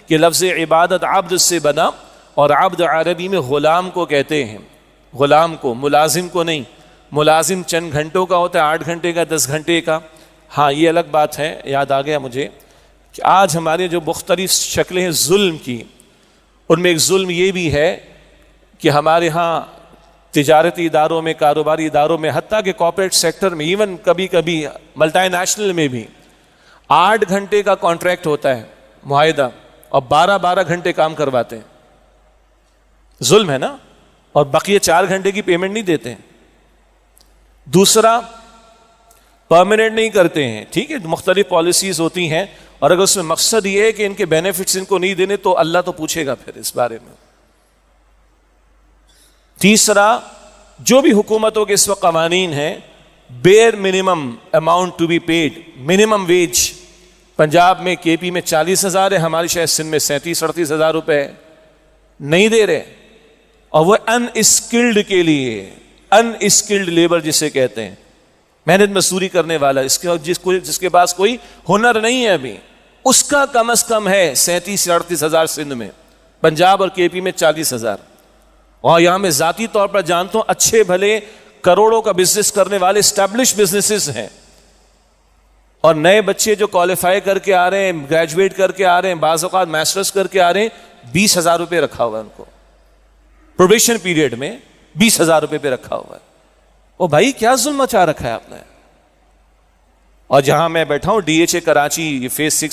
کہ لفظ عبادت عبد سے بنا، اور عبد عربی میں غلام کو کہتے ہیں، غلام کو، ملازم کو نہیں۔ ملازم چند گھنٹوں کا ہوتا ہے، 8 گھنٹے کا، 10 گھنٹے کا۔ ہاں یہ الگ بات ہے، یاد آ گیا مجھے کہ آج ہمارے جو مختلف شکلیں ہیں ظلم کی، ان میں ایک ظلم یہ بھی ہے کہ ہمارے ہاں تجارتی اداروں میں، کاروباری اداروں میں، حتیٰ کہ کارپوریٹ سیکٹر میں، ایون کبھی کبھی ملٹی نیشنل میں بھی 8 گھنٹے کا کانٹریکٹ ہوتا ہے، معاہدہ، اور 12 گھنٹے کام کرواتے ہیں۔ ظلم ہے نا؟ اور بقیہ 4 گھنٹے کی پیمنٹ نہیں دیتے ہیں۔ دوسرا، پرماننٹ نہیں کرتے ہیں، ٹھیک ہے، مختلف پالیسیز ہوتی ہیں، اور اگر اس میں مقصد یہ ہے کہ ان کے بینیفٹس ان کو نہیں دینے تو اللہ تو پوچھے گا پھر اس بارے میں۔ تیسرا، جو بھی حکومتوں کے اس وقت قوانین ہیں، bare minimum amount to be paid, minimum wage Punjab میں، کے پی میں 40,000 ہے، ہماری شاید سندھ میں 37-38 ہزار روپے ہے، نہیں دے رہے، اور وہ ان اسکلڈ کے لیے، ان اسکلڈ لیبر جسے کہتے ہیں، محنت مزدوری کرنے والا، جس کے پاس کوئی ہنر نہیں ہے ابھی، اس کا کم از کم ہے 37-38 ہزار سندھ میں، پنجاب اور کے پی میں 40,000۔ اور یہاں میں ذاتی طور پر جانتا ہوں اچھے بھلے کروڑوں کا بزنس کرنے والے اسٹیبلش بزنسز ہیں، اور نئے بچے جو کوالیفائی کر کے آ رہے ہیں، گریجویٹ کر کے آ رہے ہیں، بعض اوقات ماسٹرز کر کے آ رہے ہیں، 20,000 روپے رکھا ہوا ہے ان کو، پروبیشن پیریڈ میں 20,000 روپے پہ رکھا ہوا ہے۔ او بھائی کیا ظلم مچا رکھا ہے آپ نے۔ اور جہاں میں بیٹھا ہوں، D H A Karachi, phase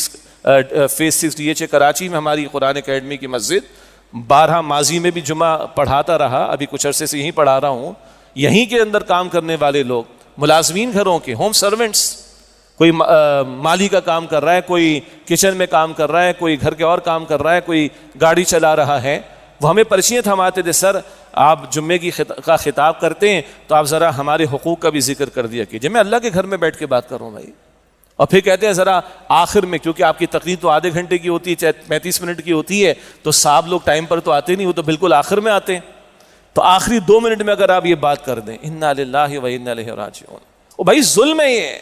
6 D H A Karachi میں ہماری قرآن اکیڈمی کی مسجد، 12 ماضی میں بھی جمعہ پڑھاتا رہا، ابھی کچھ عرصے سے یہیں پڑھا رہا ہوں۔ یہیں کے اندر کام کرنے والے لوگ، ملازمین گھروں کے، ہوم سرونٹس، کوئی مالی کا کام کر رہا ہے، کوئی کچن میں کام کر رہا ہے، کوئی گھر کے اور کام کر رہا ہے، کوئی گاڑی چلا رہا ہے، وہ ہمیں پرچیاں تھماتے تھے، سر آپ جمعے کا خطاب کرتے ہیں تو آپ ذرا ہمارے حقوق کا بھی ذکر کر دیا کیجیے۔ میں اللہ کے گھر میں بیٹھ کے بات کر رہا ہوں بھائی، اور پھر کہتے ہیں ذرا آخر میں، کیونکہ آپ کی تقریر تو آدھے گھنٹے کی ہوتی ہے، 35 منٹ کی ہوتی ہے، تو صاحب لوگ ٹائم پر تو آتے نہیں، وہ تو بالکل آخر میں آتے ہیں، تو آخری 2 منٹ میں اگر آپ یہ بات کر دیں، انا للہ و انا الیہ راجعون، او بھائی ظلم ہے یہ۔